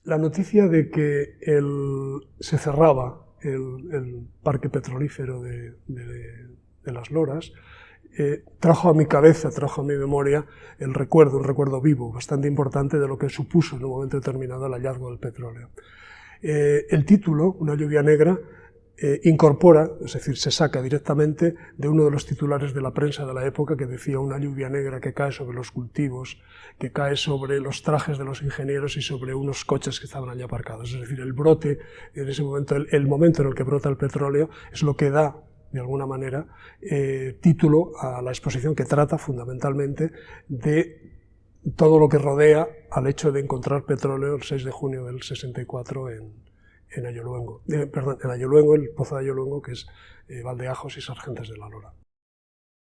La noticia de que se cerraba el parque petrolífero de Las Loras trajo a mi cabeza, trajo a mi memoria un recuerdo vivo, bastante importante de lo que supuso en un momento determinado el hallazgo del petróleo. El título, Una lluvia negra, incorpora, es decir, se saca directamente de uno de los titulares de la prensa de la época que decía una lluvia negra que cae sobre los cultivos, que cae sobre los trajes de los ingenieros y sobre unos coches que estaban allí aparcados. Es decir, el brote, en ese momento, el momento en el que brota el petróleo es lo que da, de alguna manera, título a la exposición que trata fundamentalmente de todo lo que rodea al hecho de encontrar petróleo el 6 de junio del 64 en Ayoluengo, en Ayoluengo, el pozo de Ayoluengo, que es Valdeajos y Sargentes de la Lora.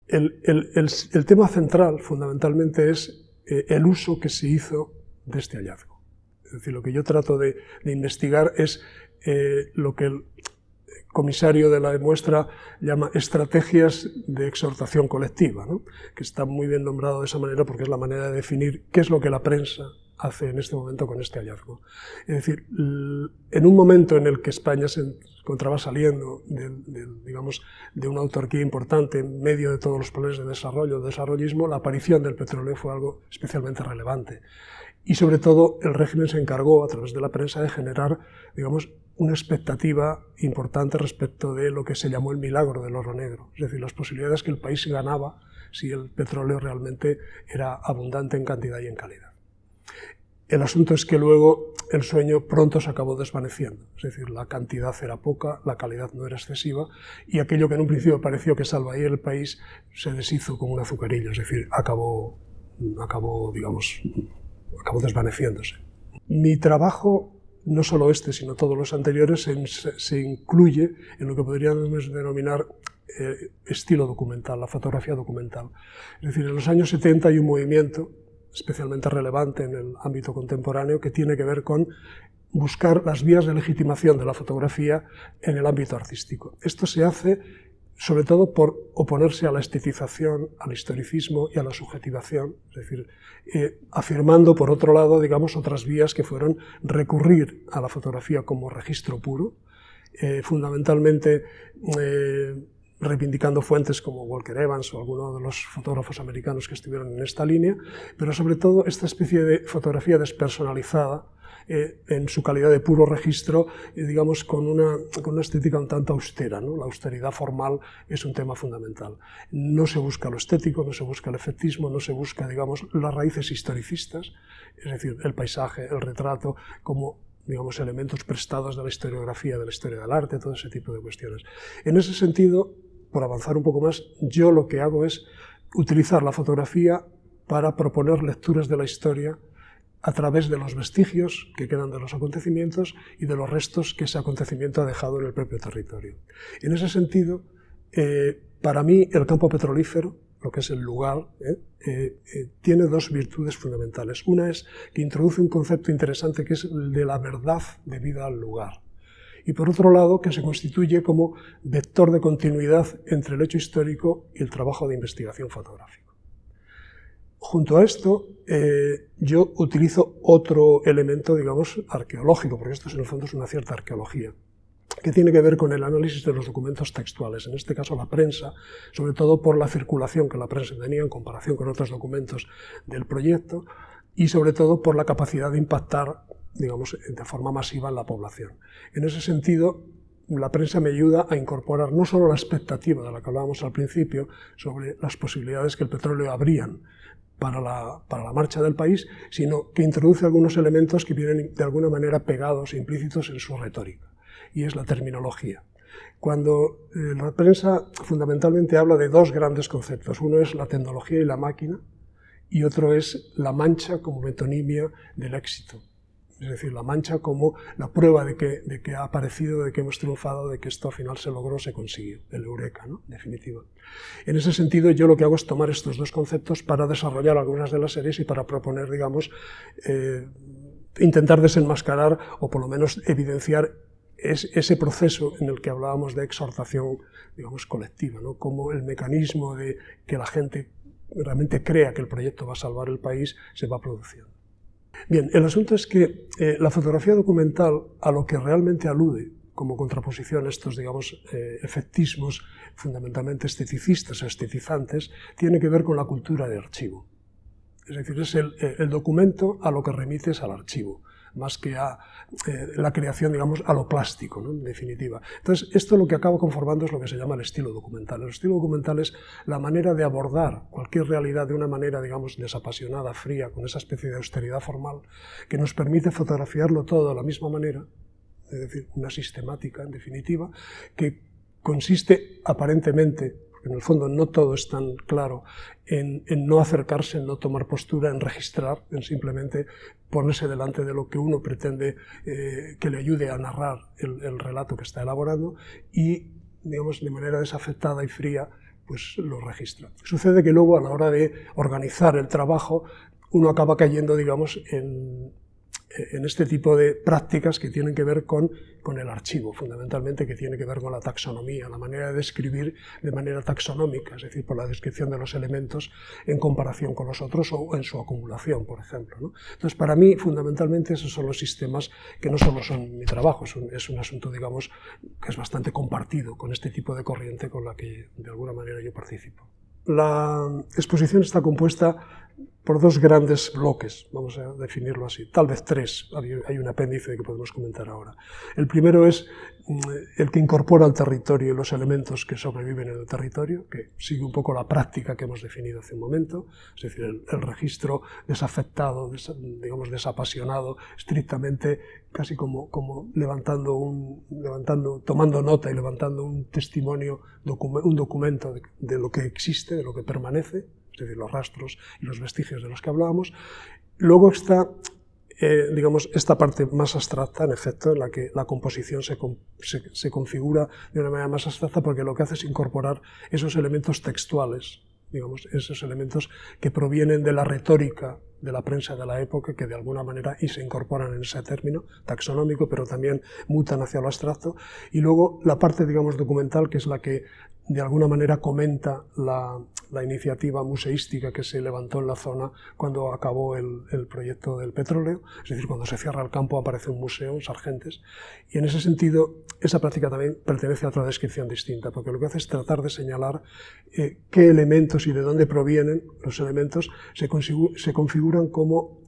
El tema central, fundamentalmente, es el uso que se hizo de este hallazgo. Es decir, lo que yo trato de investigar es lo que el comisario de la muestra llama estrategias de exhortación colectiva, ¿no? Que está muy bien nombrado de esa manera porque es la manera de definir qué es lo que la prensa hace en este momento con este hallazgo. Es decir, en un momento en el que España se encontraba saliendo de una autarquía importante en medio de todos los problemas de desarrollo, de desarrollismo, la aparición del petróleo fue algo especialmente relevante. Y sobre todo el régimen se encargó a través de la prensa de generar, digamos, una expectativa importante respecto de lo que se llamó el milagro del oro negro, es decir, las posibilidades que el país ganaba si el petróleo realmente era abundante en cantidad y en calidad. El asunto es que luego el sueño pronto se acabó desvaneciendo, es decir, la cantidad era poca, la calidad no era excesiva y aquello que en un principio pareció que salvaría el país se deshizo como un azucarillo, es decir, acabó desvaneciéndose. Mi trabajo, no solo este, sino todos los anteriores, se incluye en lo que podríamos denominar estilo documental, la fotografía documental. Es decir, en los años 70 hay un movimiento especialmente relevante en el ámbito contemporáneo que tiene que ver con buscar las vías de legitimación de la fotografía en el ámbito artístico. Esto se hace sobre todo por oponerse a la estetización, al historicismo y a la subjetivación, es decir, afirmando, por otro lado, digamos, otras vías que fueron recurrir a la fotografía como registro puro, fundamentalmente reivindicando fuentes como Walker Evans o algunos de los fotógrafos americanos que estuvieron en esta línea, pero sobre todo esta especie de fotografía despersonalizada, en su calidad de puro registro, digamos, con una estética un tanto austera, ¿no? La austeridad formal es un tema fundamental. No se busca lo estético, no se busca el efectismo, no se busca, digamos, las raíces historicistas, es decir, el paisaje, el retrato, como, digamos, elementos prestados de la historiografía, de la historia del arte, todo ese tipo de cuestiones. En ese sentido, por avanzar un poco más, yo lo que hago es utilizar la fotografía para proponer lecturas de la historia a través de los vestigios que quedan de los acontecimientos y de los restos que ese acontecimiento ha dejado en el propio territorio. En ese sentido, para mí el campo petrolífero, lo que es el lugar, tiene dos virtudes fundamentales. Una es que introduce un concepto interesante que es el de la verdad debida al lugar. Y por otro lado, que se constituye como vector de continuidad entre el hecho histórico y el trabajo de investigación fotográfico. Junto a esto, yo utilizo otro elemento, digamos, arqueológico, porque esto en el fondo es una cierta arqueología, que tiene que ver con el análisis de los documentos textuales, en este caso la prensa, sobre todo por la circulación que la prensa tenía en comparación con otros documentos del proyecto, y sobre todo por la capacidad de impactar, digamos, de forma masiva en la población. En ese sentido, la prensa me ayuda a incorporar no solo la expectativa de la que hablábamos al principio sobre las posibilidades que el petróleo abrían para la marcha del país, sino que introduce algunos elementos que vienen de alguna manera pegados e implícitos en su retórica, y es la terminología. Cuando la prensa fundamentalmente habla de dos grandes conceptos, uno es la tecnología y la máquina, y otro es la mancha como metonimia del éxito. Es decir, la mancha como la prueba de que ha aparecido, de que hemos triunfado, de que esto al final se logró, se consiguió, el eureka, ¿no? Definitiva. En ese sentido, yo lo que hago es tomar estos dos conceptos para desarrollar algunas de las series y para proponer, digamos, intentar desenmascarar o por lo menos evidenciar ese proceso en el que hablábamos de exhortación, digamos, colectiva, ¿no? Como el mecanismo de que la gente realmente crea que el proyecto va a salvar el país se va produciendo. Bien, el asunto es que la fotografía documental, a lo que realmente alude, como contraposición a estos, digamos, efectismos fundamentalmente esteticistas o estetizantes, tiene que ver con la cultura de archivo. Es decir, es el documento a lo que remites al archivo, más que a la creación, digamos, a lo plástico, ¿no? En definitiva. Entonces, esto lo que acaba conformando es lo que se llama el estilo documental. El estilo documental es la manera de abordar cualquier realidad de una manera, digamos, desapasionada, fría, con esa especie de austeridad formal, que nos permite fotografiarlo todo de la misma manera, es decir, una sistemática, en definitiva, que consiste aparentemente, porque en el fondo no todo es tan claro, en no acercarse, en no tomar postura, en registrar, en simplemente ponerse delante de lo que uno pretende que le ayude a narrar el relato que está elaborando y, digamos, de manera desafectada y fría, pues lo registra. Sucede que luego, a la hora de organizar el trabajo, uno acaba cayendo, digamos, en este tipo de prácticas que tienen que ver con el archivo, fundamentalmente, que tiene que ver con la taxonomía, la manera de describir de manera taxonómica, es decir, por la descripción de los elementos en comparación con los otros o en su acumulación, por ejemplo, ¿no? Entonces, para mí, fundamentalmente, esos son los sistemas que no solo son mi trabajo, es un asunto, digamos, que es bastante compartido con este tipo de corriente con la que, de alguna manera, yo participo. La exposición está compuesta por dos grandes bloques, vamos a definirlo así, tal vez tres, hay un apéndice que podemos comentar ahora. El primero es el que incorpora al territorio los elementos que sobreviven en el territorio, que sigue un poco la práctica que hemos definido hace un momento, es decir, el registro desafectado, digamos desapasionado, estrictamente casi como tomando nota y levantando un testimonio, un documento de lo que existe, de lo que permanece, es decir, los rastros y los vestigios de los que hablábamos. Luego está, digamos, esta parte más abstracta, en efecto, en la que la composición se configura de una manera más abstracta, porque lo que hace es incorporar esos elementos textuales, digamos, esos elementos que provienen de la retórica de la prensa de la época, que de alguna manera y se incorporan en ese término taxonómico, pero también mutan hacia lo abstracto. Y luego la parte, digamos, documental, que es la que de alguna manera comenta la iniciativa museística que se levantó en la zona cuando acabó el proyecto del petróleo, es decir, cuando se cierra el campo aparece un museo en Sargentes, y en ese sentido esa práctica también pertenece a otra descripción distinta, porque lo que hace es tratar de señalar qué elementos y de dónde provienen los elementos se configuran como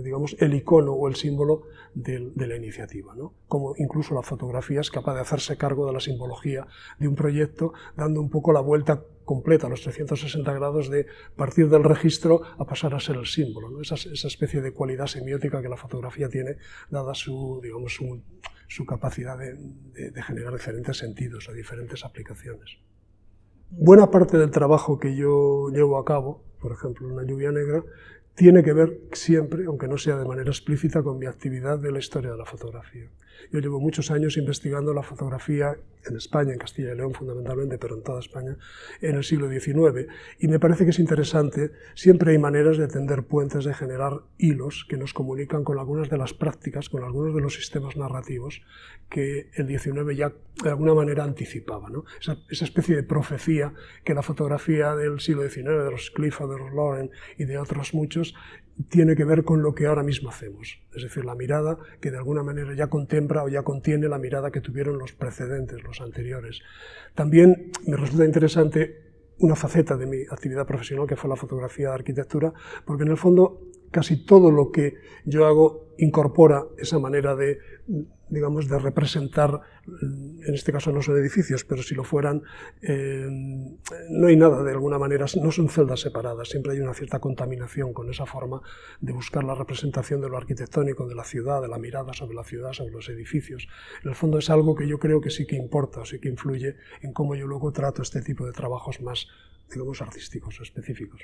digamos, el icono o el símbolo de la iniciativa, ¿no? Como incluso la fotografía es capaz de hacerse cargo de la simbología de un proyecto, dando un poco la vuelta completa, a los 360 grados, de partir del registro a pasar a ser el símbolo, ¿no? Esa especie de cualidad semiótica que la fotografía tiene, dada su, digamos, su capacidad de generar diferentes sentidos o diferentes aplicaciones. Buena parte del trabajo que yo llevo a cabo, por ejemplo, en La lluvia negra, tiene que ver siempre, aunque no sea de manera explícita, con mi actividad de la historia de la fotografía. Yo llevo muchos años investigando la fotografía en España, en Castilla y León fundamentalmente, pero en toda España, en el siglo XIX, y me parece que es interesante, siempre hay maneras de tender puentes, de generar hilos que nos comunican con algunas de las prácticas, con algunos de los sistemas narrativos que el XIX ya de alguna manera anticipaba, ¿no? Esa especie de profecía que la fotografía del siglo XIX, de los Clifford, de los Loren y de otros muchos, tiene que ver con lo que ahora mismo hacemos, es decir, la mirada que de alguna manera ya contempla o ya contiene la mirada que tuvieron los precedentes, los anteriores. También me resulta interesante una faceta de mi actividad profesional, que fue la fotografía de arquitectura, porque en el fondo casi todo lo que yo hago incorpora esa manera de, digamos, de representar, en este caso no son edificios, pero si lo fueran, no hay nada, de alguna manera, no son celdas separadas, siempre hay una cierta contaminación con esa forma de buscar la representación de lo arquitectónico, de la ciudad, de la mirada sobre la ciudad, sobre los edificios. En el fondo es algo que yo creo que sí que importa, o sí que influye en cómo yo luego trato este tipo de trabajos más, digamos, artísticos o específicos.